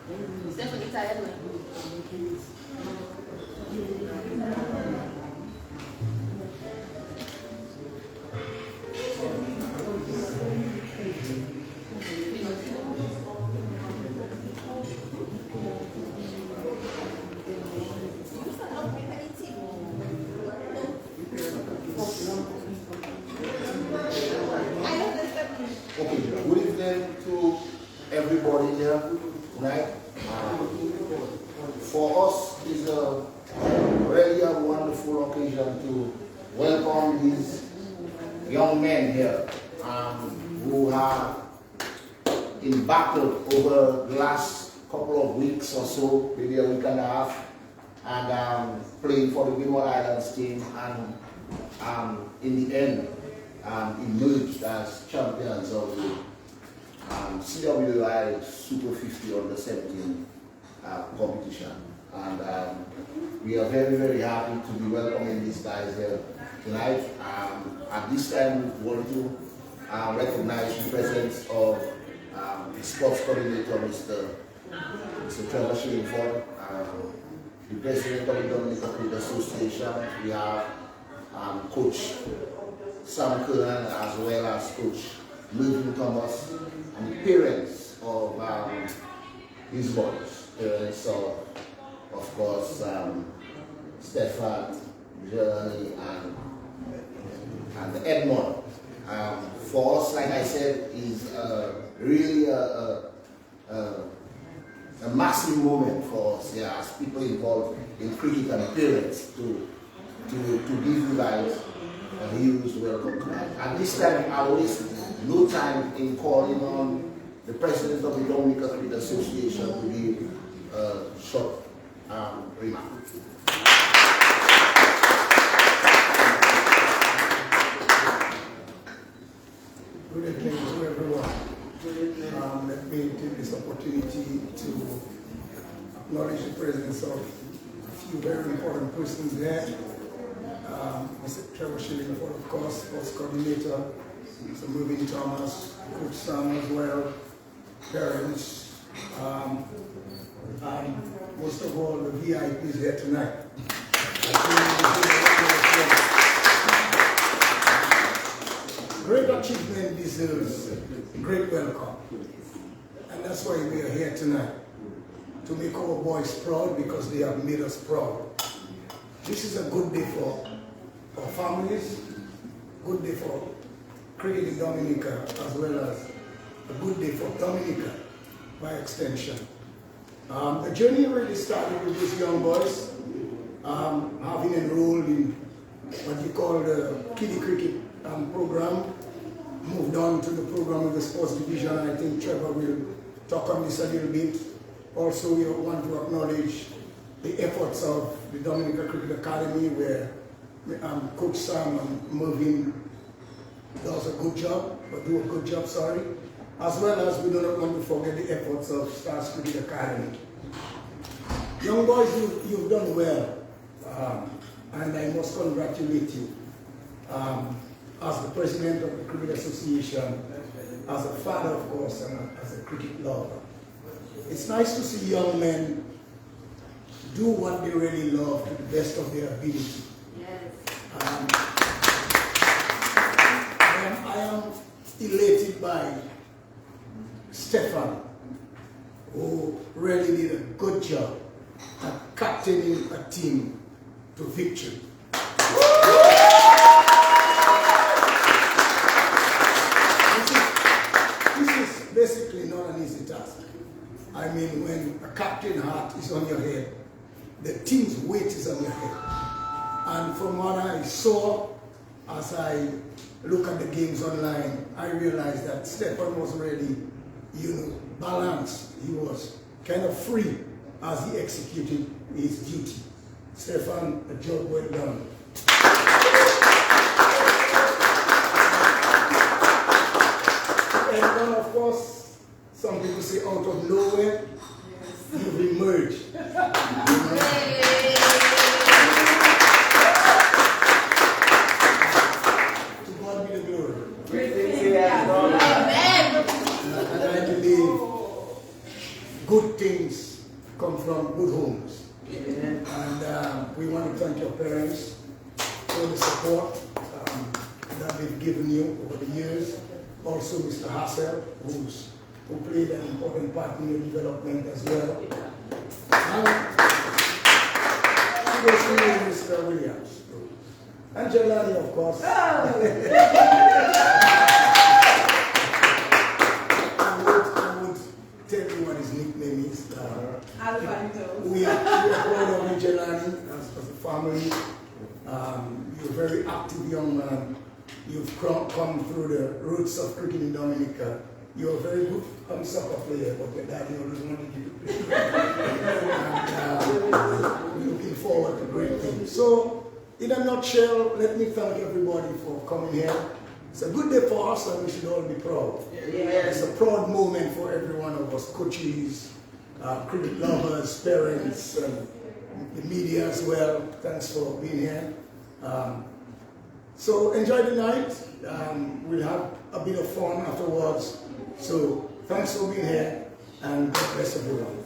Stephanie tired. Okay, good evening to everybody here tonight. For us, it's really a wonderful occasion to welcome these young men here who have been battled over the last couple of weeks or so, maybe a week and a half, and playing for the Windward Islands team, and in the end, emerged as champions of the CWI Super 50 under 17 competition. And we are very, very happy to be welcoming these guys here tonight. At this time, we want to recognize the presence of the sports coordinator, Mr. Trevor Shillingford, the president of the Dominican Cricket Association. We have Coach Sam Curran, as well as Coach Melvin Thomas, and the parents of his boys, parents of course, Stefan, Jeremy, and Edmond. For us, like I said, is really a massive moment for us, yeah, as people involved in cricket and parents to give you guys a huge welcome tonight. At this time, I will waste no time in calling on the president of the Dominican Cricket Association to give a short remark. Good evening to everyone. Let me take this opportunity to acknowledge the presence of a few very important persons there. Mr. Trevor Shillingford, of course, sports coordinator, Mr. Melvin Thomas, Coach Sam as well, parents, and most of all the VIPs here tonight. Great achievement deserves great welcome. And that's why we are here tonight, to make our boys proud, because they have made us proud. This is a good day for our families, good day for cricket in Dominica, as well as a good day for Dominica by extension. The journey really started with these young boys having enrolled in what you call the kiddie cricket program, moved on to the program of the sports division. I think Trevor will talk on this a little bit. Also, we want to acknowledge the efforts of the Dominican Cricket Academy, where Coach Sam and Mervyn does a good job, as well as we do not want to forget the efforts of Stars Cricket Academy. Young boys, you've done well, and I must congratulate you. As the president of the Cricket Association, as a father, of course, and as a cricket lover. It's nice to see young men do what they really love to the best of their ability. Yes. I am elated by Stefan, who really did a good job at captaining a team to victory. This is basically not an easy task. I mean, when a captain hat is on your head, the team's weight is on your head. And from what I saw, as I look at the games online, I realized that Stefan was really, balanced. He was kind of free as he executed his duty. Stefan, a job well done. And then, of course, some people say out of nowhere, you've emerged. To God be the glory. And I believe good things come from good homes. And we want to thank your parents for the support that they've given you over the years. Also Mr. Hassel, who played an important part in your development as well. And kudos to you, Mr. Williams. And Jelani, of course. I would tell you what his nickname is. We are proud of you, Jelani, as a family. You're a very active young man. You've come through the roots of cricket in Dominica. You're a very good soccer player, but your daddy always wanted you to play. And we're looking forward to great things. So, in a nutshell, let me thank everybody for coming here. It's a good day for us and we should all be proud. It's a proud moment for every one of us, coaches, cricket lovers, parents, and the media as well. Thanks for being here. So enjoy the night. We'll have a bit of fun afterwards. So thanks for being here and God bless everyone.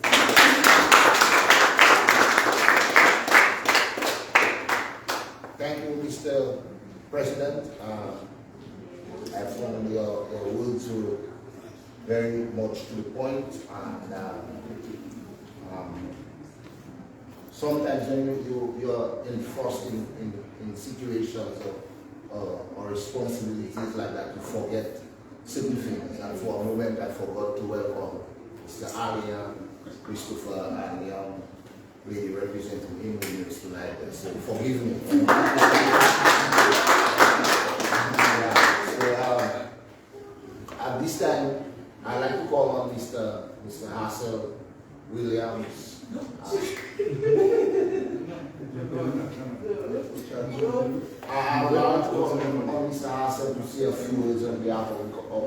Thank you, Mr. President. I found your words were very much to the point, and sometimes when you're enforced in situations or responsibilities like that, you forget certain things. And for a moment, I forgot to welcome Mr. Alia, Christopher, and the young lady representing Emonews tonight. So forgive me. At this time, I'd like to call on Mr. Hassel Williams. I would like to call on Mr. Hassel to say a few words on behalf of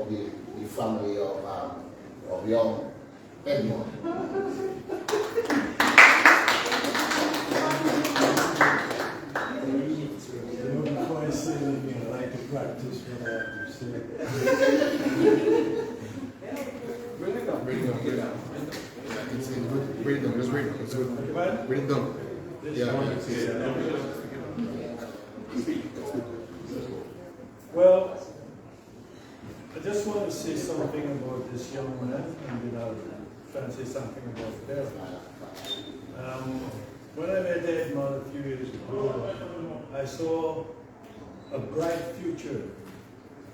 the family of young Edmund. Before I say anything, I like to practice what I have to say. Bring it down. Bring it down. Bring it down. Bring it down. Just bring it down. Just bring it down. Well, I just want to say something about this young man, and then I'll try and say something about them. When I met Edmund a few years ago, I saw a bright future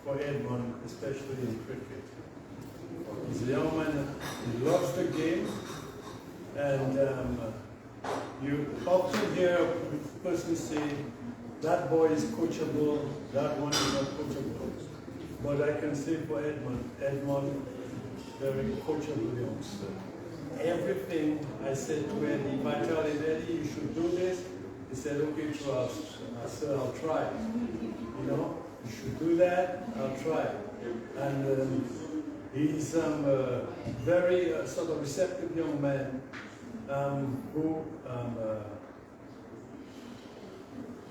for Edmund, especially in cricket. He's a young man, he loves the game, and you often hear a person say, that boy is coachable, that one is not coachable. But I can say for Edmund, very coachable youngster. Everything I said to Eddie, if I tell him, Eddie, you should do this, he said, okay, trust. I said, I'll try. You know, you should do that, I'll try. And he's a very sort of receptive young man who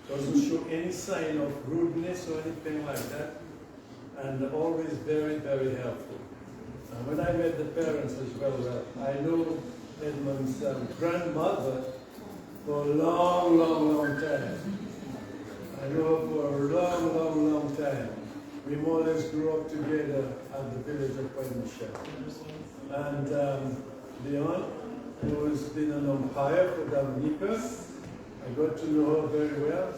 doesn't show any sign of rudeness or anything like that, and always very, very helpful. And when I met the parents as well, I know Edmund's grandmother for a long, long, long time. I know her for a long, long, long time. We more or less grew up together at the village of Windward. And Leon, who has been an umpire for Dominica, I got to know her very well.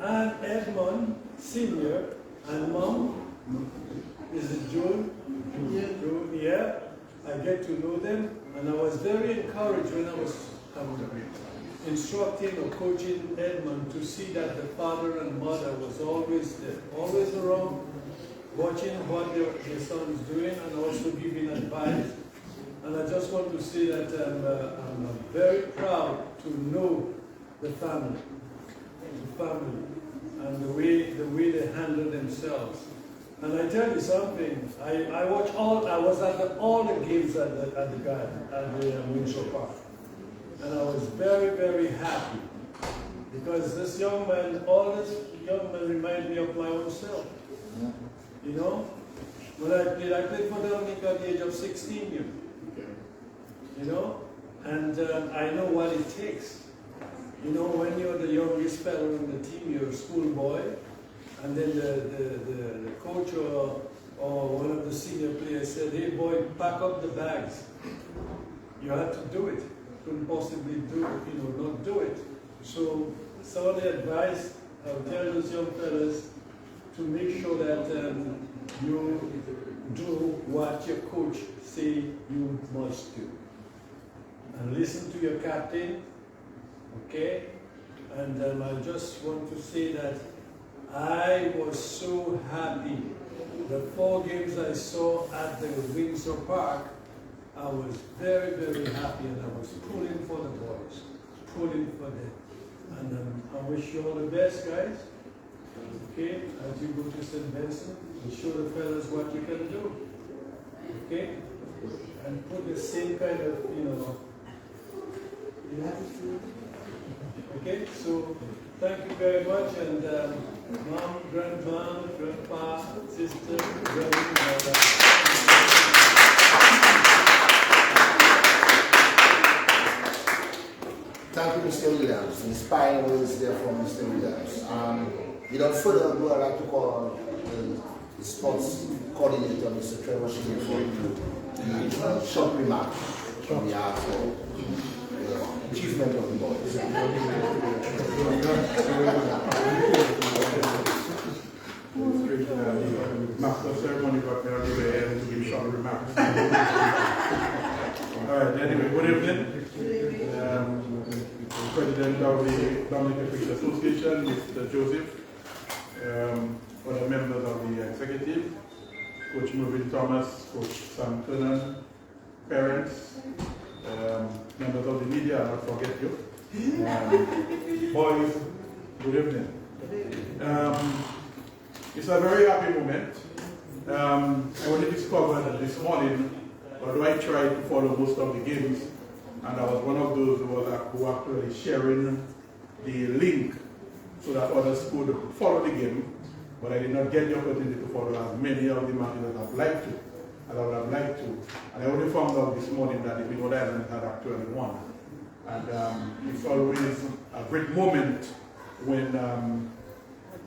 And Edmund, Senior, and Mom, is it June? June, yeah. I get to know them, and I was very encouraged when I was instructing or coaching Edmund to see that the father and mother was always there, always around, watching what their son is doing and also giving advice. And I just want to say that I'm very proud to know the family, and the way they handle themselves. And I tell you something, I was at all the games at the garden, at the Windsor Park. And I was very, very happy. Because this young man, remind me of my own self. You know? When I played for Dominican at the age of 16 years. you know, and I know what it takes. You know, when you're the youngest fellow on the team, you're a schoolboy, and then the coach or one of the senior players said, hey boy, pack up the bags. You had to do it. Couldn't possibly not do it. So some of the advice I would tell those young fellas to make sure that you do what your coach say you must do. And listen to your captain, okay? And I just want to say that I was so happy. The 4 games I saw at the Windward Park, I was very, very happy, and I was pulling for the boys, pulling for them. And I wish you all the best, guys. Okay, as you go to St. Vincent, and show the fellas what you can do. Okay, and put the same kind of, Okay, so thank you very much, and mom, grandma, grandpa, sister, brother. Thank you, Mr. Williams. Inspiring words there from Mr. Williams. Without further ado, I'd like to call on the sports coordinator, Mr. Trevor Shea, for the short remarks from the art for the achievement of the boys. Master ceremony got me out of the air to give short remarks. All right, anyway, good evening. President of the Dominican Cricket Association, Mr. Joseph, other members of the executive, Coach Mervyn Thomas, Coach Sam Kernan, parents, members of the media, I'll not forget you. Boys, good evening. It's a very happy moment. I only discovered this morning, although I tried to follow most of the games, and I was one of those who actually sharing the link so that others could follow the game, but I did not get the opportunity to follow as many of the matches as I would have liked to. And I only found out this morning that the Windward Islands had actually won. And it's always a great moment when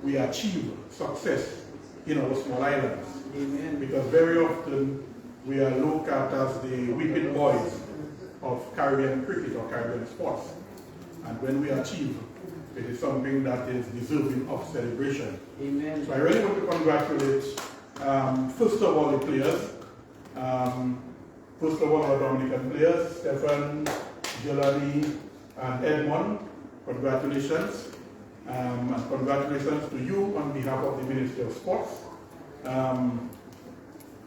we achieve success in our small islands. Amen. Because very often we are looked at as the whipping boys of Caribbean cricket or Caribbean sports. And when we achieve, it is something that is deserving of celebration. Amen. So I really want to congratulate, first of all, the players. First of all, our Dominican players, Stefan, Jelani, and Edmond. Congratulations. And congratulations to you on behalf of the Ministry of Sports.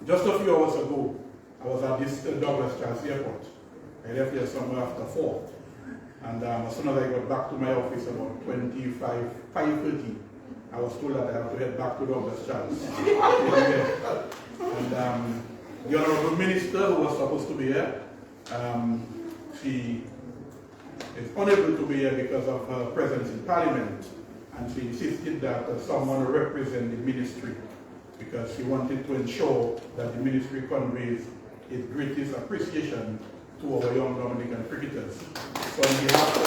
Just a few hours ago, I was at this Douglas Charles Airport. I left here somewhere after 4. And as soon as I got back to my office about 5:30, I was told that I have to head back to Douglas Charles. And the Honorable Minister, who was supposed to be here, she is unable to be here because of her presence in Parliament. And she insisted that someone represent the ministry because she wanted to ensure that the ministry conveys its greatest appreciation to our young Dominican cricketers. So on behalf of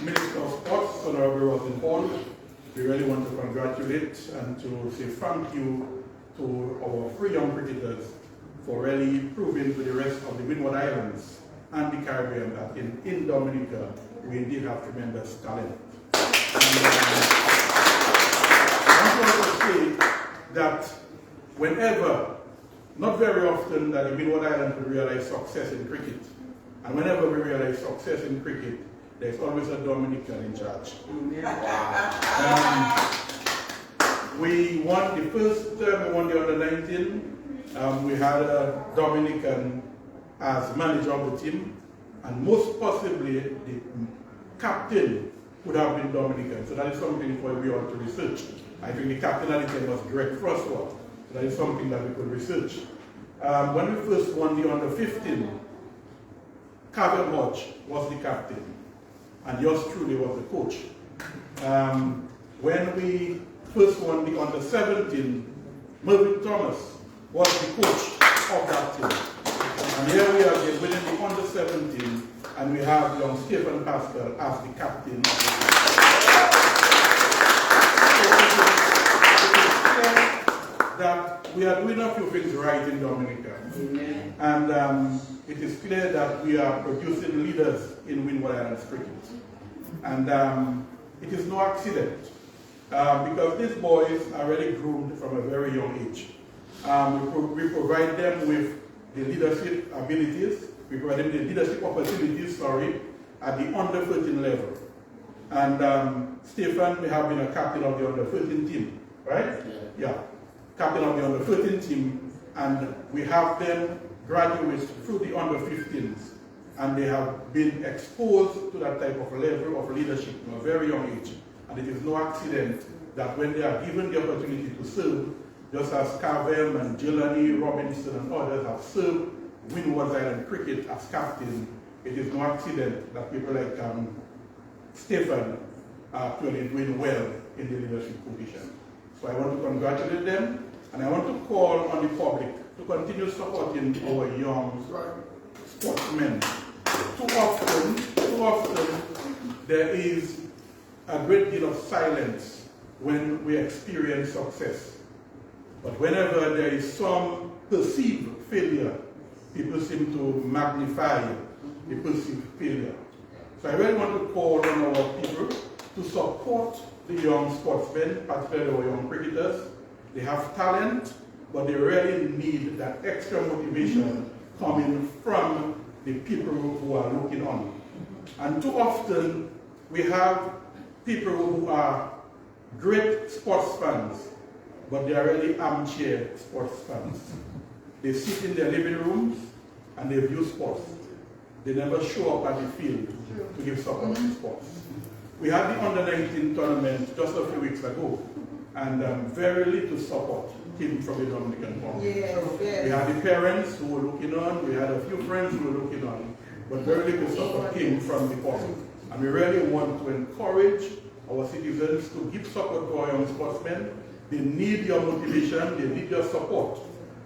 Minister of Sports, Honorable Rosenthal, we really want to congratulate and to say thank you to our 3 young cricketers for really proving to the rest of the Windward Islands and the Caribbean that in Dominica we indeed have tremendous talent. And, I want to say that whenever, not very often that the Windward Islands will realize success in cricket. And whenever we realize success in cricket, there's always a Dominican in charge. We won the first term, we won the under-19. We had a Dominican as manager of the team. And most possibly, the captain would have been Dominican. So that is something for we all to research. I think the captain at the time was Greg Frostwell. That is something that we could research. When we first won the under-15, Kevin Hodge was the captain, and yours truly was the coach. When we first won the under-17, Mervyn Thomas was the coach of that team. And here we are winning the under 17, and we have young Stephen Pascal as the captain. That we are doing a few things right in Dominica. Amen. And it is clear that we are producing leaders in Windward Islands cricket. And it is no accident, because these boys are really groomed from a very young age. We provide them with the leadership abilities, we provide them the leadership opportunities, at the under 13 level. And Stephen, we have been a captain of the under 13 team, right? Yeah. Captain of the under 13 team, and we have them graduate through the under 15s, and they have been exposed to that type of level of leadership from a very young age. And it is no accident that when they are given the opportunity to serve, just as Carvel and Jelani, Robinson and others have served Windward Island cricket as captain, it is no accident that people like Stephen are actually doing well in the leadership position. So I want to congratulate them, and I want to call on the public to continue supporting our young sportsmen. Too often, there is a great deal of silence when we experience success. But whenever there is some perceived failure, people seem to magnify the perceived failure. So I really want to call on our people to support the young sportsmen, particularly our young cricketers. They have talent, but they really need that extra motivation coming from the people who are looking on. And too often, we have people who are great sports fans, but they are really armchair sports fans. They sit in their living rooms and they view sports. They never show up at the field to give support to sports. We had the under-19 tournament just a few weeks ago, and very little support came from the Dominican Republic. Yes. We had the parents who were looking on, we had a few friends who were looking on, but very little support came from the public. And we really want to encourage our citizens to give support to our young sportsmen. They need your motivation, they need your support.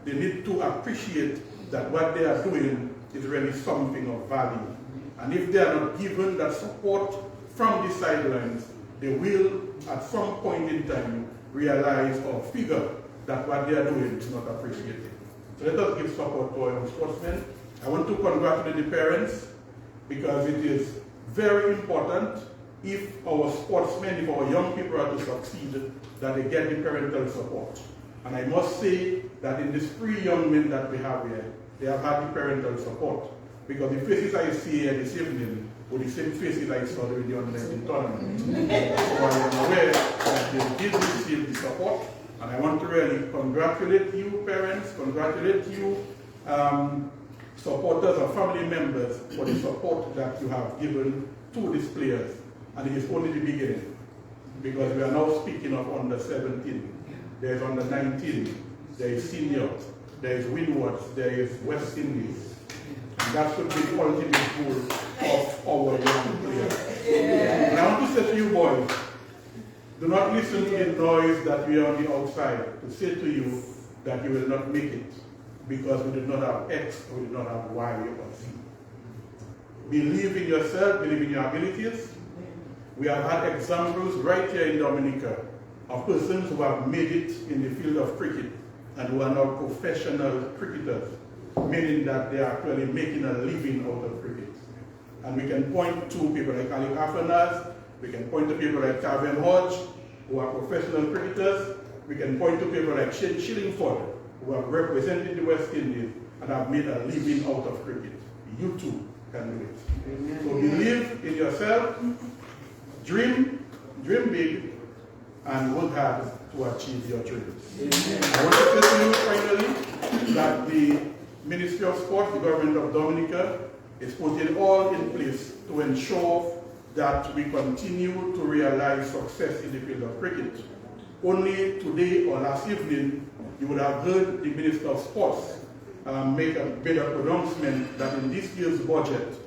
They need to appreciate that what they are doing is really something of value. And if they are not given that support from the sidelines, they will, at some point in time, realize or figure that what they are doing is not appreciated. So let us give support to our young sportsmen. I want to congratulate the parents, because it is very important, if our sportsmen, if our young people are to succeed, that they get the parental support. And I must say that in these 3 young men that we have here, they have had the parental support. Because the faces I see here this evening were the same faces I saw during the under-19 tournament. So I am aware that they did receive the support. And I want to really congratulate you, parents, congratulate you, supporters or family members, for the support that you have given to these players. And it is only the beginning, because we are now speaking of under 17. There is under 19, there is senior, there is Windward, there is West Indies. And that should be the ultimate goal of our young players. Yeah. And I want to say to you boys, do not listen to the noise that we are on the outside to say to you that you will not make it, because we did not have X or we did not have Y or Z. Believe in yourself, believe in your abilities. We have had examples right here in Dominica of persons who have made it in the field of cricket and who are now professional cricketers, meaning that they are actually making a living out of cricket. And we can point to people like Ali Afanas, we can point to people like Carvel Hodge, who are professional cricketers, we can point to people like Shane Shillingford, who have represented the West Indies and have made a living out of cricket. You too can do it. So believe in yourself, dream big, and work hard to achieve your dreams. I want to say to you finally that the Ministry of Sport, the government of Dominica, is putting all in place to ensure that we continue to realize success in the field of cricket. Only today or last evening, you would have heard the Minister of Sports make a better pronouncement that in this year's budget,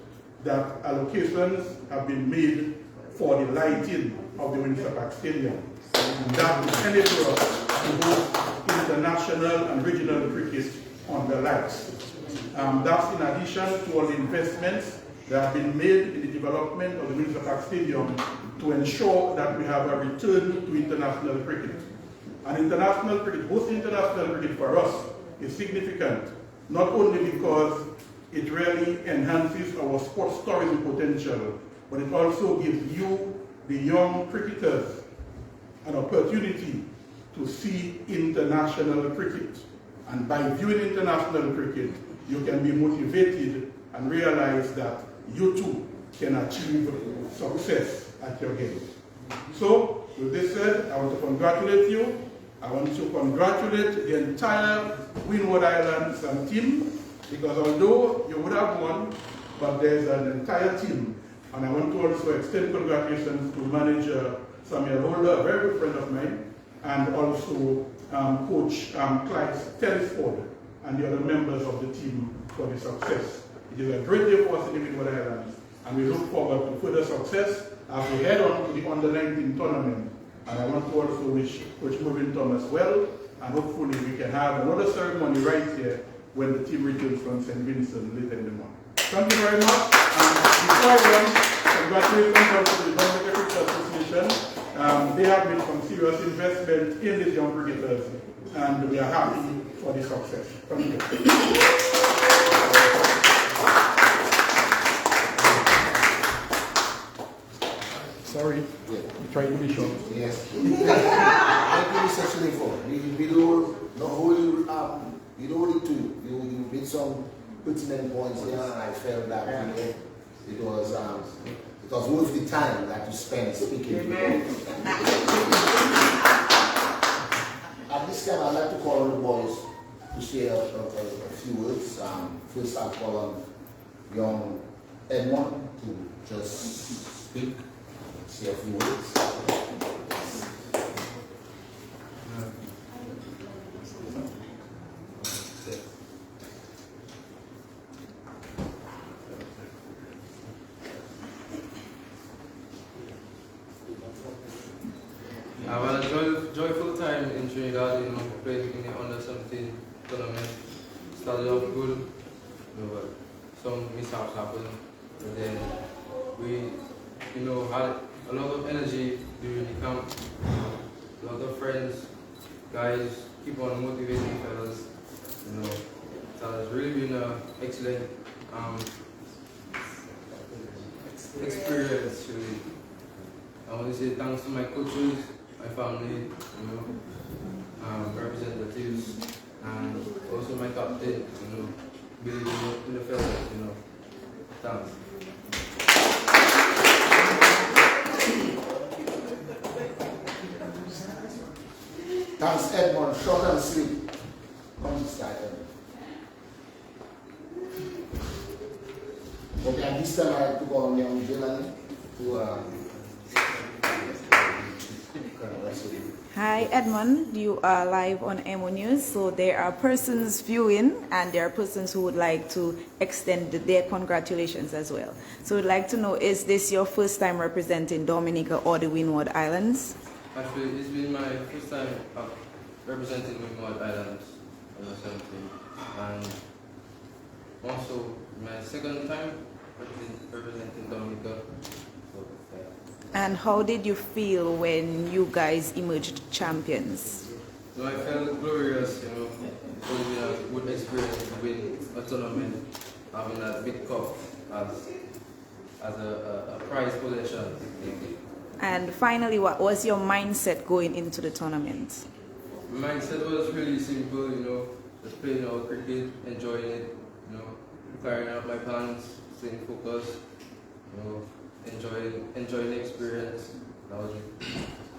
that allocations have been made for the lighting of the Windsor Park Stadium. And that will enable us to host international and regional cricket on the lights. That's in addition to all the investments that have been made in the development of the Windsor Park Stadium to ensure that we have a return to international cricket. And international cricket, hosting international cricket for us is significant, not only because it really enhances our sports tourism potential, but it also gives you, the young cricketers, an opportunity to see international cricket. And by viewing international cricket, you can be motivated and realize that you too can achieve success at your game. So, with this said, I want to congratulate you. I want to congratulate the entire Windward Islands team, because although you would have won, but there's an entire team. And I want to also extend congratulations to manager Samuel Holder, a very good friend of mine, and also Coach Clyde Telford and the other members of the team for the success. It is a great day for us in the Windward Islands, and we look forward to further success as we head on to the Under-19 tournament. And I want to also wish Coach Moving Thomas well, and hopefully we can have another ceremony right here when the team returns from St. Vincent later in the month. Thank you very much. And before I run, congratulations also to the Dominican Cricket Association. They have made some serious investment in these young cricketers, and we are happy for the success. Thank you. Sorry, trying to be short. Yes. Thank you, Mr. Shalifo. We don't hold it to you. You made some pertinent points here, and I felt that it was worth the time that you spent speaking. Amen. At this time, I'd like to call on the boys to share a few words. First, I'll call on young Edmond to just speak. Say a few words. I had a joyful time in Trinidad, playing in the under-17 tournament. Started off good, but some mishaps happened, and then we, had a lot of energy during the camp. A lot of friends, guys, keep on motivating fellas. So it's really been an excellent experience. Really. I want to say thanks to my coaches, my family, representatives, and also my captain, believing in the fellas, Thanks. Thanks, Edmond. Short and sweet. Come to start. Okay, at this time, I have to call on young Jelani to Hi Edmond, you are live on Emonews. So there are persons viewing and there are persons who would like to extend their congratulations as well. So we'd like to know, is this your first time representing Dominica or the Windward Islands? Actually, it's been my first time representing Windward Islands under 17, and also my second time representing Dominica. And how did you feel when you guys emerged champions? I felt glorious, It was a good experience to win a tournament, having a big cup as a prize possession. And finally, what was your mindset going into the tournament? My mindset was really simple, just playing our cricket, enjoying it, carrying out my plans, staying focused, enjoying the experience. That was it.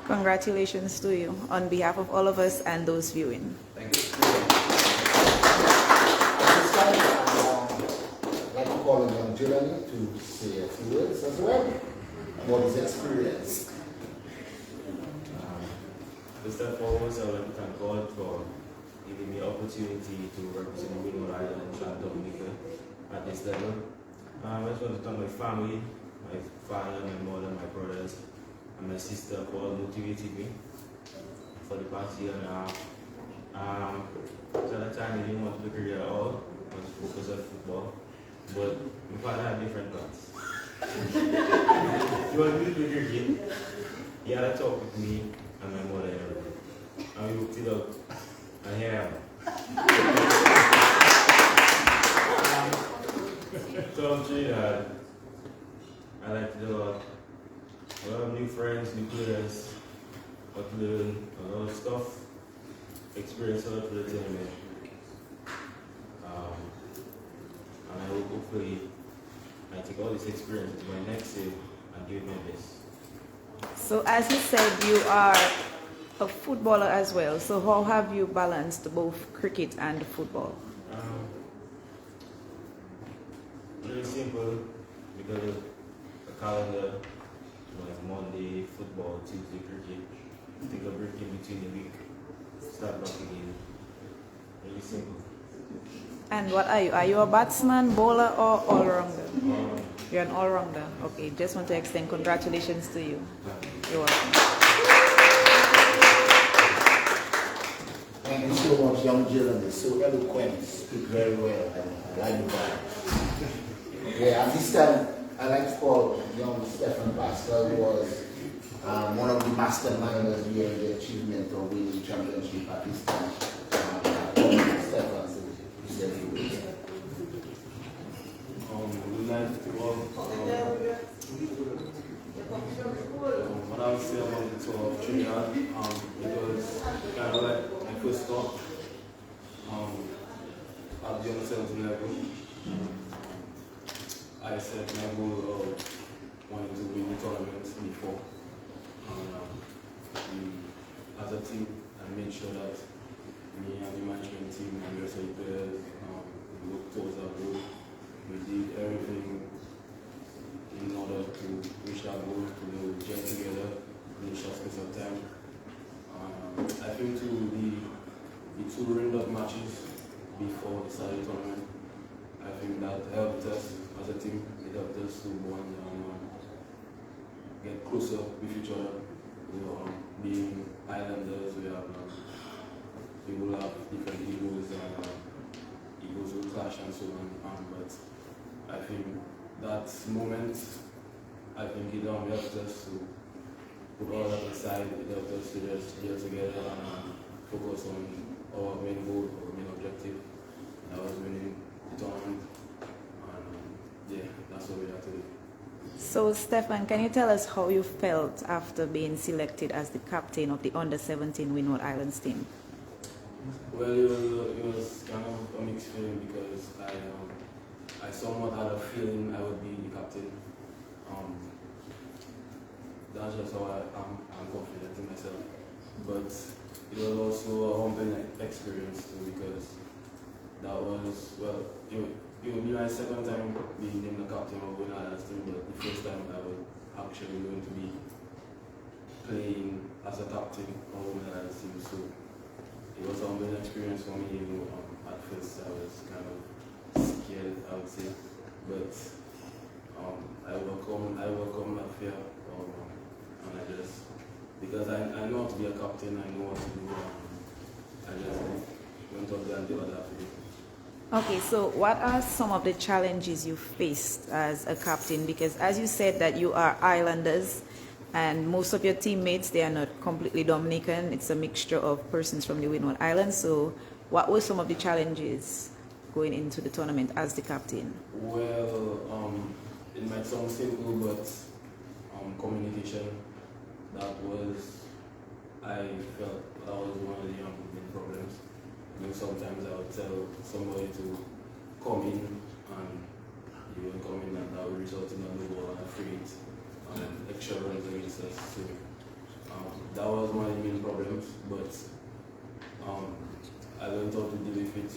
Congratulations to you on behalf of all of us and those viewing. Thank you. I'd like to call on young Jelani to say a few words as well about his experience. First and foremost, I would like to thank God for giving me the opportunity to represent the Windward Islands and Dominica at this level. I just want to thank my family, my father, my mother, my brothers, and my sister for all motivating me for the past year and a half. So at that time, I didn't want to play cricket at all. was focused on football, but my father had different plans. He was really good cricket. He had a talk with me and my mother and everything. And we hooked it up, and here I am. So I'm Trinidad. I like to do a lot of new friends, new players, but learn a lot of stuff, experience a lot for the tournament. And I hope hopefully I take all this experience to my next year and give it my best. So as you said, you are a footballer as well. So how have you balanced both cricket and football? Very simple, because of the calendar, like Monday football, Tuesday cricket, take a break in between the week, start back again. Really simple. And what are you? Are you a batsman, bowler, or all-rounder? You're an all-rounder. Okay, just want to extend congratulations to you. You're welcome. Thank you so much, young gentlemen. So eloquent, speak very well, and I like the vibe. Yeah, at this time, I like to call young Stephen Pascal, who was one of the masterminders here in the achievement of winning the championship at this time. Stephen, so he's everywhere. Good night to all. What I would say about the tour of Trinidad, it was kind of like my first stop at the under-17 level. I set my goal of wanting to win the tournament before. As a team, I made sure that me and the management team and the rest of the players worked towards that goal. We did everything in order to reach that goal, to get together in a short space of time. I think too, the two ringed-up matches before the start of the tournament, I think that helped us as a team. It helped us to bond and get closer with each other. Being islanders, we will have different egos and egos will clash and so on. But I think that moment, I think it helped us to put all that aside. It helped us to just get together and focus on our main goal, our main objective. That was winning the tournament. And yeah, that's what we have to do. So Stefan, can you tell us how you felt after being selected as the captain of the under-17 Windward Islands team? Well, it was kind of a mixed feeling because I somewhat had a feeling I would be the captain. That's just how I'm confident in myself. But it was also a humbling experience too, because that was, well, it would be my second time being named the captain of Windward Islands team, but the first time I was actually going to be playing as a captain of Windward Islands team. So it was a humbling experience for me. At first I was kind of scared, I would say, but I welcome that fear, and I just, because I know how to be a captain, I know what to do, I just went up there and did what I have to do. Okay, so what are some of the challenges you faced as a captain? Because as you said that you are islanders and most of your teammates, they are not completely Dominican. It's a mixture of persons from the Windward Islands. So what were some of the challenges going into the tournament as the captain? Well, it might sound simple, but communication, I felt that was one of the main problems. Sometimes I would tell somebody to come in and you won't come in, and that would result in a no ball and a free hit and extra runs against us. So that was one of the main problems, but I learned how to deal with it,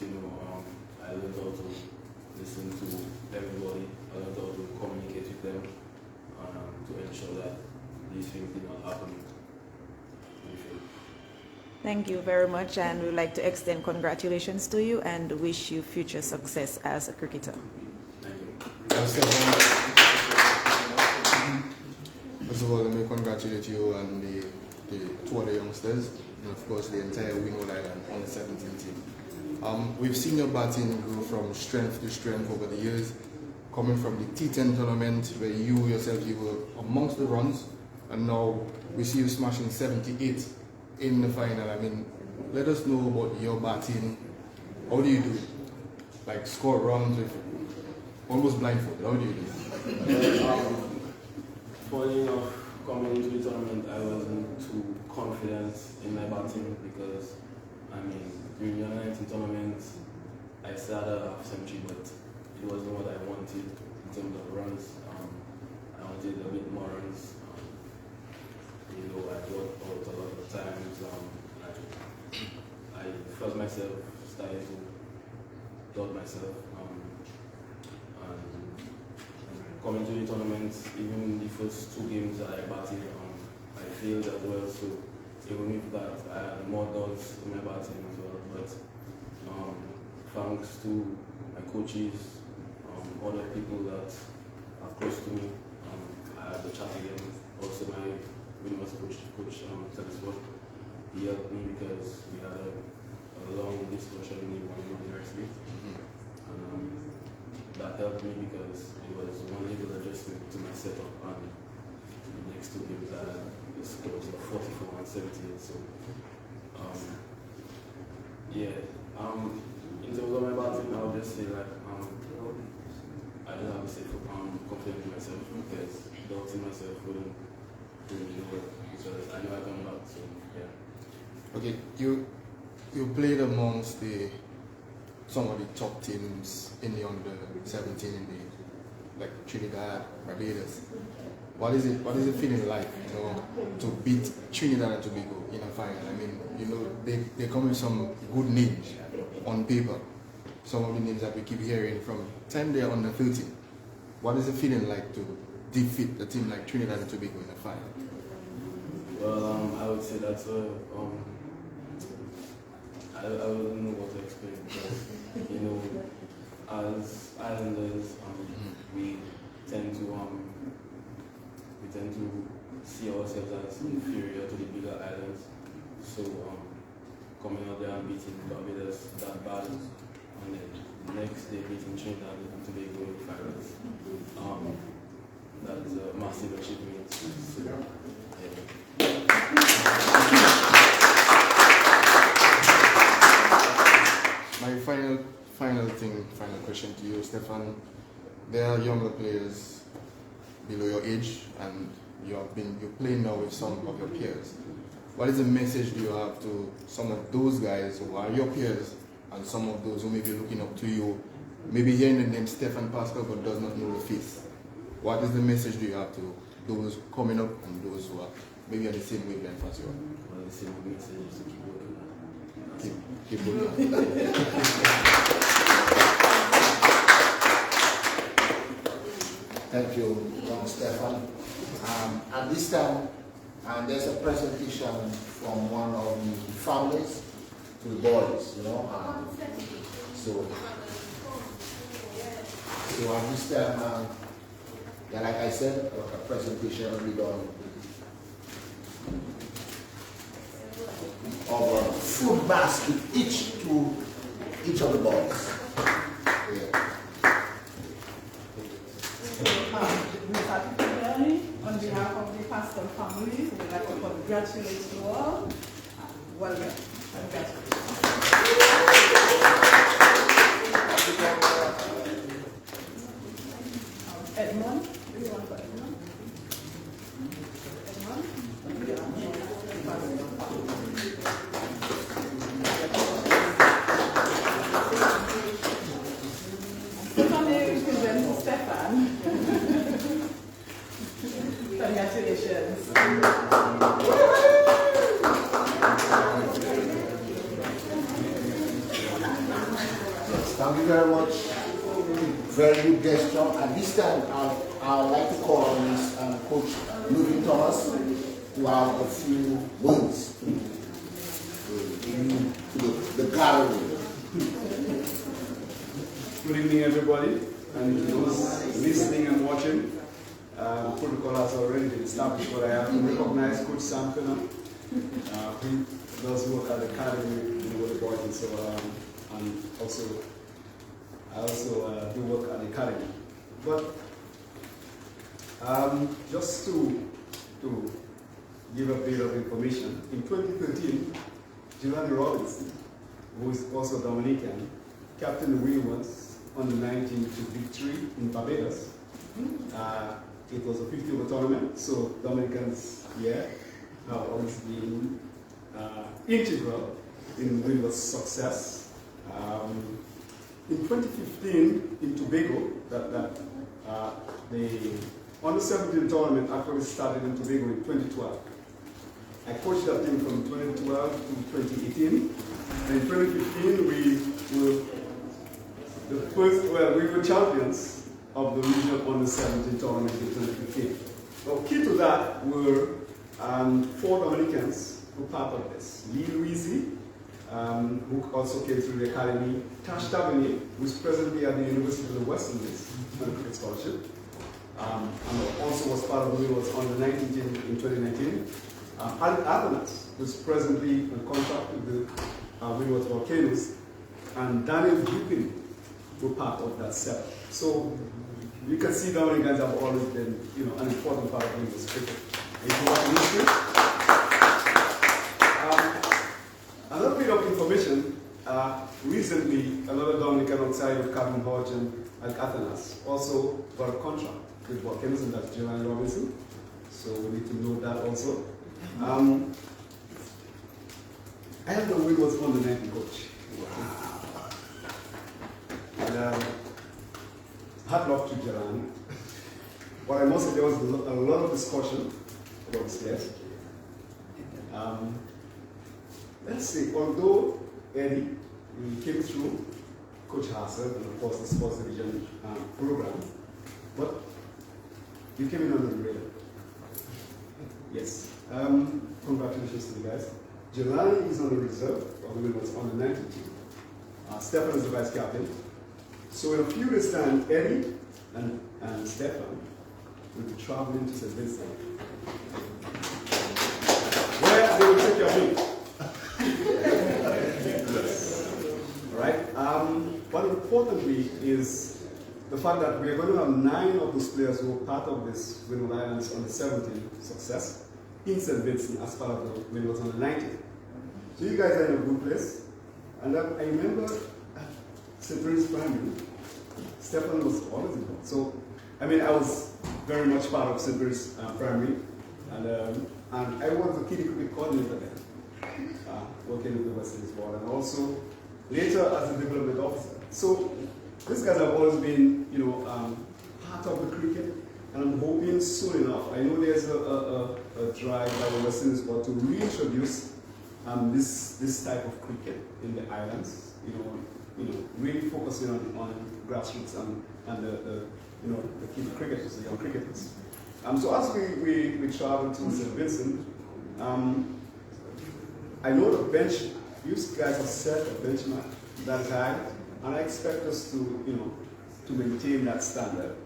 I learned how to listen to everybody, I learned how to communicate with them to ensure that these things did not happen. Thank you very much, and we'd like to extend congratulations to you and wish you future success as a cricketer. First of all, let me congratulate you and the two other youngsters, and of course the entire Windward Island under-17 team We've seen your batting grow from strength to strength over the years, coming from the T10 tournament where you yourself, you were amongst the runs, and now we see you smashing 78 in the final. I mean, let us know about your batting. How do you do it? Like score runs with almost blindfolded. How do you do it? Funny enough, coming into the tournament, I wasn't too confident in my batting because, I mean, during the 19 tournament, I started a half century, but it wasn't what I wanted in terms of runs. I wanted a bit more runs. You know, I worked out a lot of times. I felt myself started to doubt myself. And coming to the tournament, even the first 2 games that I batted, I failed as well. So even with that, I had more doubts in my batting as well. But thanks to my coaches, other people that are close to me, I had the chat again. Also my Windward coach, Telescope, he helped me because we had a long discussion in the university. And that helped me because it was one little adjustment to my setup, and the next 2 games I had the scores of 44 and 78. So in terms of my batting, I'll just say like I just have to say confident in myself because doubting myself wouldn't really work because I know I can bat. So yeah. Okay, you played amongst some of the top teams in the under 17 in the like Trinidad, Barbados. What is it feeling like, you know, to beat Trinidad and Tobago in a final? I mean, you know, they come with some good names on paper. Some of the names that we keep hearing from time they're under 13. What is it feeling like to defeat a team like Trinidad and Tobago in a final? Well, I would say that's I wouldn't know what to explain because, you know, as islanders, we tend to see ourselves as inferior to the bigger islands. So coming out there and beating Barbados that bad, and then the next day beating Trinidad and Tobago in the finals, that is a massive achievement. So, yeah. My final question to you, Stefan. There are younger players below your age, and you're playing now with some of your peers. What is the message do you have to some of those guys who are your peers and some of those who may be looking up to you, maybe hearing the name Stefan Pascal but does not know the face? What is the message do you have to those coming up and those who are maybe on the same wavelength as you are? Well, the same message is to keep working. Keep working. Thank you, Stefan. At this time, there's a presentation from one of the families to the boys, you know. So at this time, yeah, like I said, a presentation will be done of a food basket each to each of the boys. Yeah. On behalf of the Pascal family, we would like to congratulate you all. Well done. Congratulations. Edmond, do you want for Edmond? Stefan represents Stefan. Congratulations. Thank you very much. Very good gesture. At this time, I would like to call on this Coach Louis Thomas to have a few words to the gathering. Good evening, everybody, and those listening and watching. Protocol has already been established, but I have to recognize Coach Sam Cunningham, who does work at the academy with the boys, and so and also I also do work at the academy. But just to give a bit of information, in 2013, Jelani Robinson, who is also Dominican, captained the Windwards on the 19 to victory in Barbados. It was a 50-over tournament, so Dominicans here have always been integral in Windward's success. In 2015, in Tobago, the under-17 tournament actually started in Tobago in 2012. I coached that team from 2012 to 2018. And in 2015, we were champions of the regional under-17 tournament in 2015. So key to that were 4 Dominicans who were part of this. Lee Louisi, who also came through the academy. Tash Tavernier, who is presently at the University of the West Indies on a cricket scholarship. And also was part of the Windward's under 19 team in 2019. Alec Athenas, who is presently on contract with the Windward's Volcanoes. And Daniel Dupin were part of that setup. So you can see Dominicans have always been, an important part of Windward's cricket. If you want history, a little bit of information. Recently, another Dominican outside of Calvin Hodge and Athenas also got a contract with Volcanoes, and that's Jelani Robinson. So we need to know that also. I have the Windward's on the 19 coach. Wow. And hard luck to Jelani. What I must say, there was a lot of discussion about this guest. Let's see, although Eddie came through Coach Hassel and of course the sports division program, but you came in on the radar. Yes. Congratulations to the guys. Jelani is on the reserve of the Windward's on the 19 team. Stefan is the vice captain. So in a few days' time, Eddie and Stefan will be traveling to St. Vincent, where they will take your lead. Right? But importantly is the fact that we are going to have 9 of those players who are part of this Windward Islands on the 17 success in St. Vincent as part of the Windward's on the 19. So you guys are in a good place. And I remember at St. Mary's Primary, Stefan was always involved. So, I was very much part of St. Mary's Primary, and I was the kiddie cricket coordinator then, working with the West Indies board, and also later as a development officer. So these guys have always been, part of the cricket, and I'm hoping soon enough. I know there's a drive by the West Indies board to reintroduce this type of cricket in the islands. Really focusing on grassroots and the kid cricketers, the young cricketers. So as we travel to St. Vincent, I know the bench. You guys have set a benchmark that high, and I expect us to maintain that standard.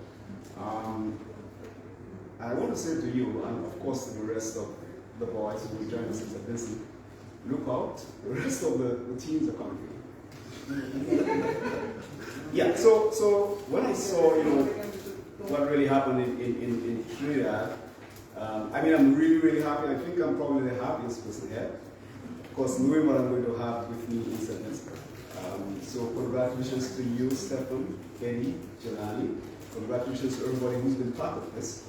I want to say to you, and of course to the rest of the boys who will join us in St. Vincent, look out. The rest of the teams are coming. Yeah. So when I saw what really happened in Trinidad, I'm really happy. I think I'm probably the happiest person here. Of course, knowing what I'm going to have with me in St. Vincent. So congratulations to you, Stefan, Kenny, Jelani. Congratulations to everybody who's been part of this.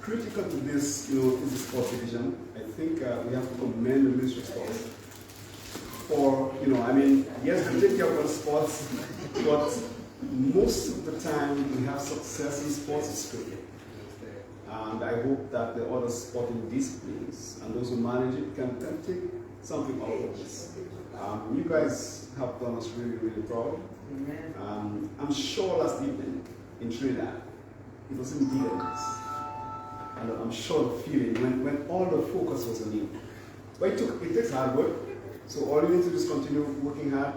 Critical to this, is the sports division. I think we have to commend the Ministry of Sports for, yes, we take care of the sports, but most of the time we have success in sports is cricket. And I hope that the other sporting disciplines and those who manage it can take something out of this. You guys have done us really proud. I'm sure last evening in Trinidad, it was indeed a mess. And I'm sure the feeling when all the focus was on you. But it takes hard work. So all you need to do is continue working hard,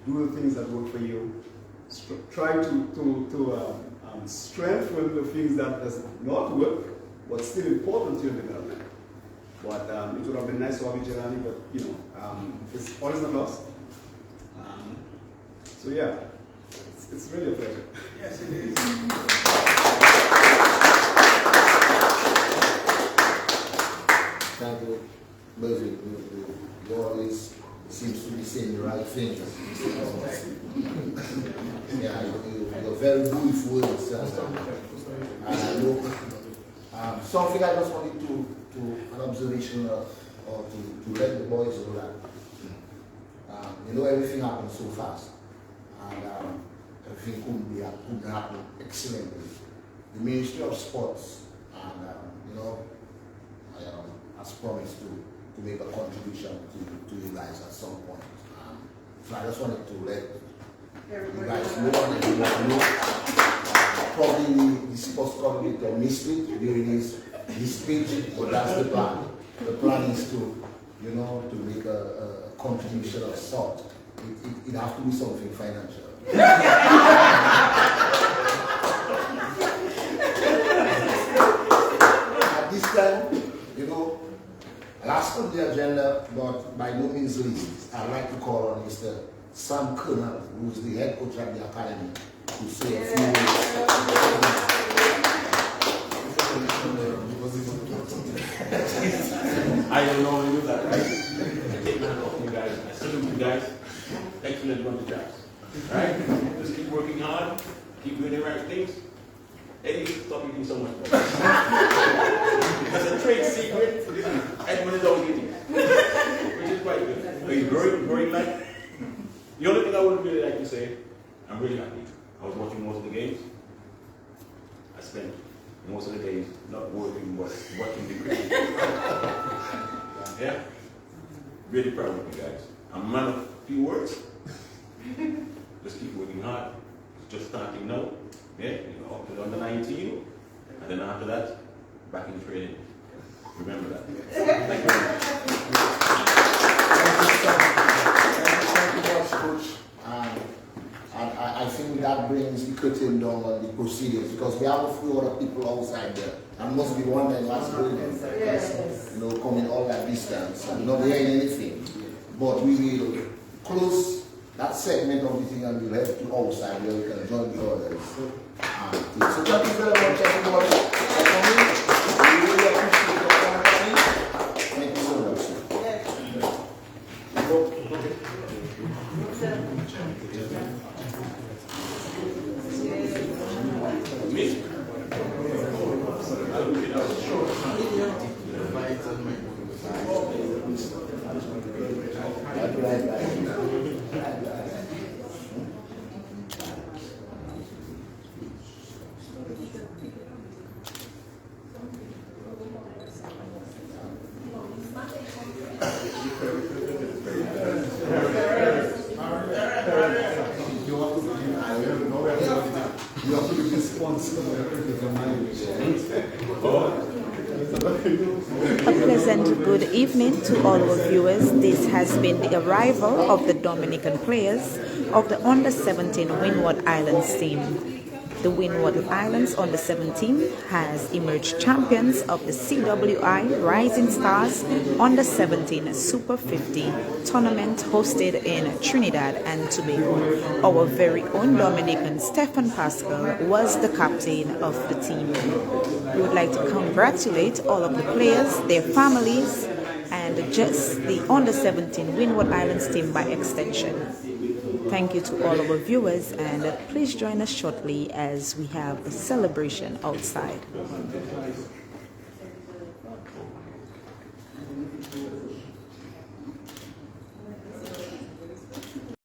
do the things that work for you, try to strengthen the things that does not work, but still important to your development. But it would have been nice to have you, Jelani, but it's always not lost. So yeah, it's really a pleasure. Yes, it is. Thank you. You always seems to be saying the right things. Yeah, you're very beautiful yourself. And I know something I just wanted to an observation or to let the boys know that everything happened so fast, and everything couldn't happen excellently. The Ministry of Sports and has promised to make a contribution to you guys at some point. So I just wanted to let you guys know and everyone know. Probably the sports coordinator missed it during his speech, but that's the plan. The plan is to make a contribution of sort. It has to be something financial. At this time, last on the agenda, but by no means least, I'd like to call on Mr. Sam Colonel, who's the head coach at the academy, to say a few words. I don't normally do that, right? I take my hand off you guys. I salute you guys. Excellent run the jobs. Alright? Just keep working hard, keep doing the right things. And you stop eating so much more. That's a trade secret. Edmund is always eating. Which is quite good. So he's growing like. The only thing I would really like to say, I'm really happy. I was watching most of the games. I spent most of the days not working but watching the cricket. Yeah? Really proud of you guys. I'm a man of few words. Just keep working hard. It's just starting now. Yeah? Up to under 19. And then after that, back in training. Remember that. Thank you very much. Thank you much, Coach. I think that brings the curtain down on the proceedings because we have a few other people outside there and must be wondering what's going on. Yes. Coming all that distance and not hearing anything. But we will close that segment of the thing and we'll head to outside where we can join the others. So thank you very much, everybody, for coming. We really appreciate your company. Thank you so much. A pleasant good evening to all our viewers. This has been the arrival of the Dominican players of the Under-17 Windward Islands team. The Windward Islands Under-17 has emerged champions of the CWI Rising Stars Under-17 Super 50 tournament hosted in Trinidad and Tobago. Our very own Dominican Stephen Pascal was the captain of the team. We would like to congratulate all of the players, their families, and just the Under-17 Windward Islands team by extension. Thank you to all of our viewers, and please join us shortly as we have a celebration outside.